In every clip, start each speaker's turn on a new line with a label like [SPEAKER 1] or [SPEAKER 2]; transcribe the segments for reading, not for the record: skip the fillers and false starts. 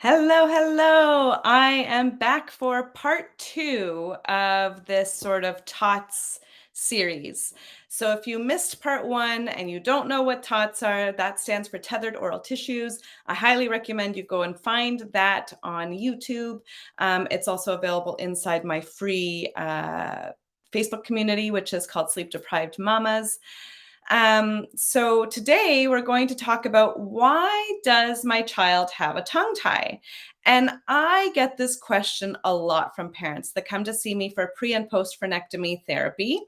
[SPEAKER 1] Hello, hello. I am back for part two of this sort of TOTs series. So, if you missed part one and you don't know what TOTs are, that stands for Tethered Oral Tissues. I highly recommend you go and find that on YouTube. It's also available inside my free Facebook community, which is called Sleep Deprived Mamas. So today we're going to talk about why does my child have a tongue tie? And I get this question a lot from parents that come to see me for pre and post frenectomy therapy.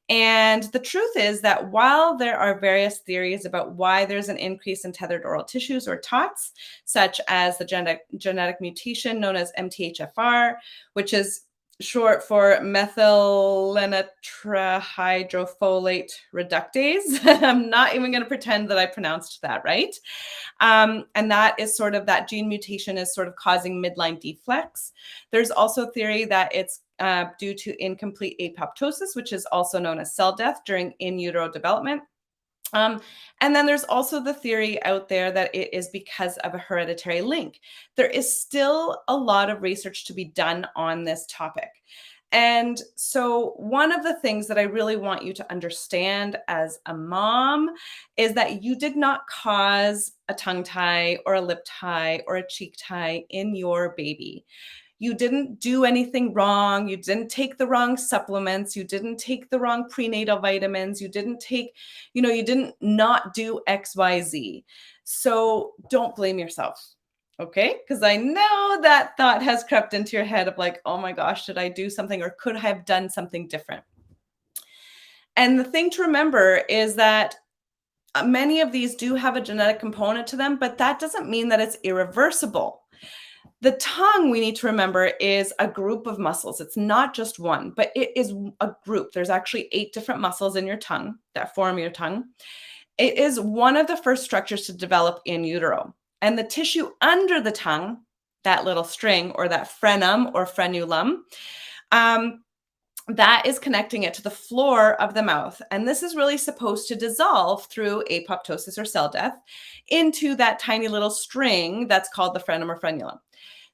[SPEAKER 1] And the truth is that while there are various theories about why there's an increase in tethered oral tissues or TOTs, such as the genetic mutation known as MTHFR, which is short for methylenitrahydrofolate reductase. I'm not even going to pretend that I pronounced that right. And that is sort of that gene mutation is sort of causing midline deflects. There's also theory that it's due to incomplete apoptosis, which is also known as cell death during in utero development. And then there's also the theory out there that it is because of a hereditary link. There is still a lot of research to be done on this topic. And so, one of the things that I really want you to understand as a mom is that you did not cause a tongue tie or a lip tie or a cheek tie in your baby. You didn't do anything wrong. You didn't take the wrong supplements. You didn't take the wrong prenatal vitamins. You didn't take, you didn't not do XYZ. So don't blame yourself. Okay. Because I know that thought has crept into your head of like, oh my gosh, did I do something or could I have done something different? And the thing to remember is that many of these do have a genetic component to them, but that doesn't mean that it's irreversible. The tongue, we need to remember, is a group of muscles. It's not just one, but it is a group. There's actually 8 different muscles in your tongue that form your tongue. It is one of the first structures to develop in utero. And the tissue under the tongue, that little string or that frenum or frenulum, that is connecting it to the floor of the mouth. And this is really supposed to dissolve through apoptosis or cell death into that tiny little string that's called the frenum or frenulum.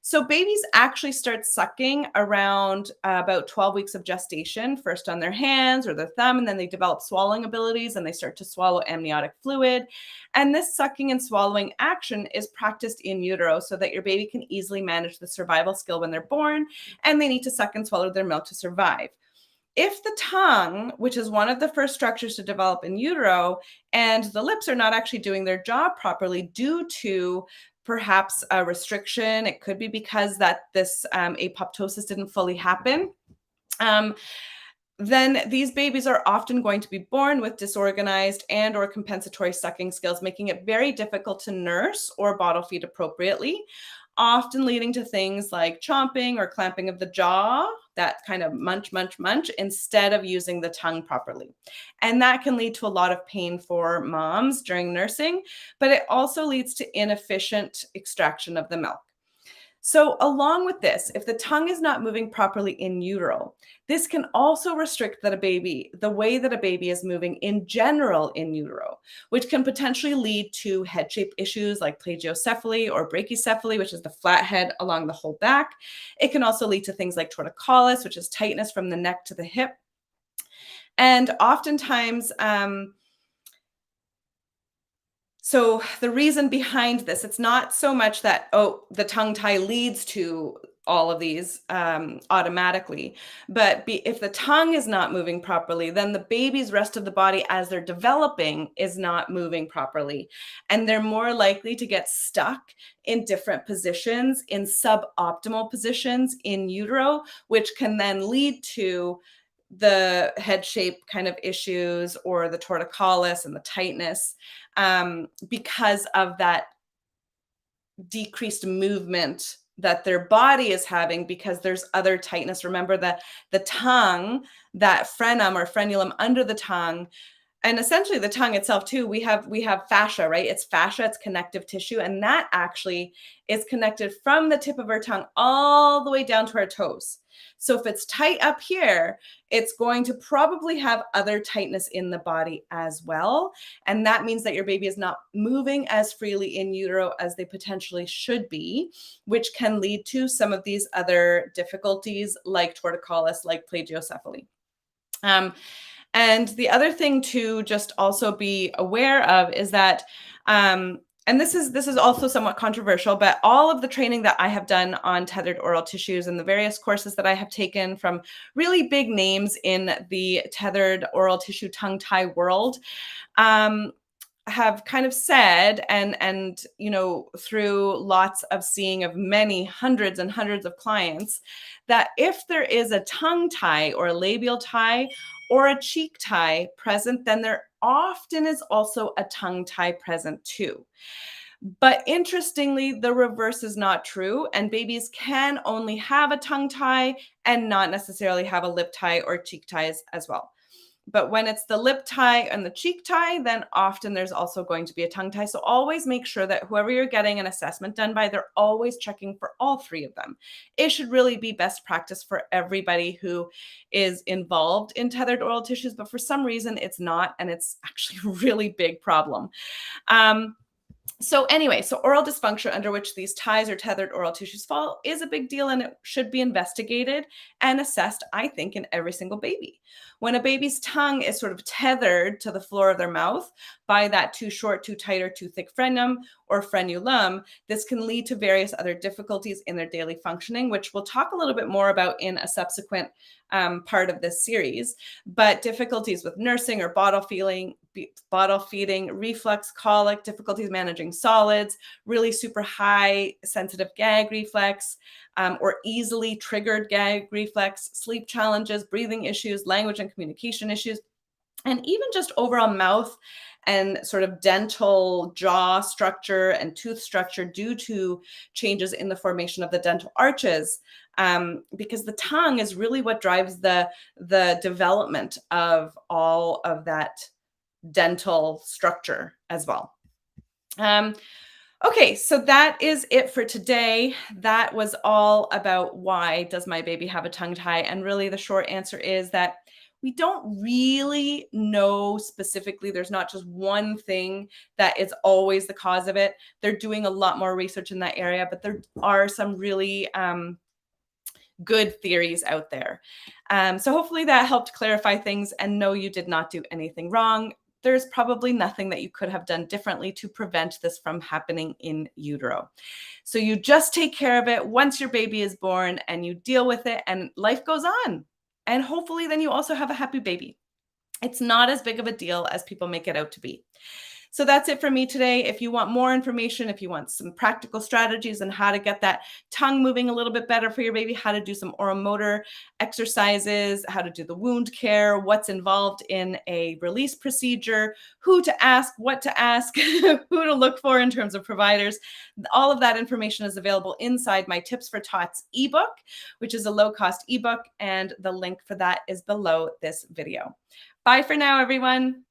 [SPEAKER 1] So babies actually start sucking around about 12 weeks of gestation, first on their hands or their thumb, and then they develop swallowing abilities and they start to swallow amniotic fluid. And this sucking and swallowing action is practiced in utero so that your baby can easily manage the survival skill when they're born, and they need to suck and swallow their milk to survive. If the tongue, which is one of the first structures to develop in utero, and the lips are not actually doing their job properly due to perhaps a restriction, it could be because that this apoptosis didn't fully happen, then these babies are often going to be born with disorganized and or compensatory sucking skills, making it very difficult to nurse or bottle feed appropriately, often leading to things like chomping or clamping of the jaw, that kind of munch, munch, munch, instead of using the tongue properly. And that can lead to a lot of pain for moms during nursing, but it also leads to inefficient extraction of the milk. So, along with this, if the tongue is not moving properly in utero, this can also restrict the way that a baby is moving in general in utero, which can potentially lead to head shape issues like plagiocephaly or brachycephaly, which is the flat head along the whole back. It can also lead to things like torticollis, which is tightness from the neck to the hip. And oftentimes, so the reason behind this, it's not so much that, oh, the tongue tie leads to all of these automatically, but if the tongue is not moving properly, then the baby's rest of the body as they're developing is not moving properly. And they're more likely to get stuck in different positions, in suboptimal positions in utero, which can then lead to the head shape kind of issues or the torticollis and the tightness because of that decreased movement that their body is having because there's other tightness. Remember that the tongue, that frenum or frenulum under the tongue, And essentially the tongue itself too, we have fascia, right? It's fascia, it's connective tissue, and that actually is connected from the tip of our tongue all the way down to our toes. So if it's tight up here, it's going to probably have other tightness in the body as well. And that means that your baby is not moving as freely in utero as they potentially should be, which can lead to some of these other difficulties like torticollis, like plagiocephaly. And the other thing to just also be aware of is that, and this is also somewhat controversial, but all of the training that I have done on tethered oral tissues and the various courses that I have taken from really big names in the tethered oral tissue tongue tie world, have kind of said, and through lots of seeing of many hundreds and hundreds of clients, that if there is a tongue tie or a labial tie or a cheek tie present, then there often is also a tongue tie present too. But interestingly, the reverse is not true, and babies can only have a tongue tie and not necessarily have a lip tie or cheek ties as well. But when it's the lip tie and the cheek tie, then often there's also going to be a tongue tie. So always make sure that whoever you're getting an assessment done by, they're always checking for all three of them. It should really be best practice for everybody who is involved in tethered oral tissues, but for some reason it's not, and it's actually a really big problem. So anyway, so oral dysfunction under which these ties or tethered oral tissues fall is a big deal, and it should be investigated and assessed, I think, in every single baby. When a baby's tongue is sort of tethered to the floor of their mouth by that too short, too tight, or too thick frenulum or frenulum, this can lead to various other difficulties in their daily functioning, which we'll talk a little bit more about in a subsequent part of this series. But difficulties with nursing or bottle feeding, reflux, colic, difficulties managing solids, really super high sensitive gag reflex, or easily triggered gag reflex, sleep challenges, breathing issues, language and communication issues, and even just overall mouth and sort of dental jaw structure and tooth structure due to changes in the formation of the dental arches, because the tongue is really what drives the development of all of that dental structure as well. Okay, so that is it for today. That was all about why does my baby have a tongue tie? And really the short answer is that we don't really know specifically. There's not just one thing that is always the cause of it. They're doing a lot more research in that area, but there are some really good theories out there. So hopefully that helped clarify things, and no, you did not do anything wrong. There's probably nothing that you could have done differently to prevent this from happening in utero. So you just take care of it once your baby is born and you deal with it, and life goes on. And hopefully then you also have a happy baby. It's not as big of a deal as people make it out to be. So that's it for me today. If you want more information, if you want some practical strategies on how to get that tongue moving a little bit better for your baby, how to do some oral motor exercises, how to do the wound care, what's involved in a release procedure, who to ask, what to ask, who to look for in terms of providers, all of that information is available inside my Tips for TOTs ebook, which is a low-cost ebook, and the link for that is below this video. Bye for now, everyone.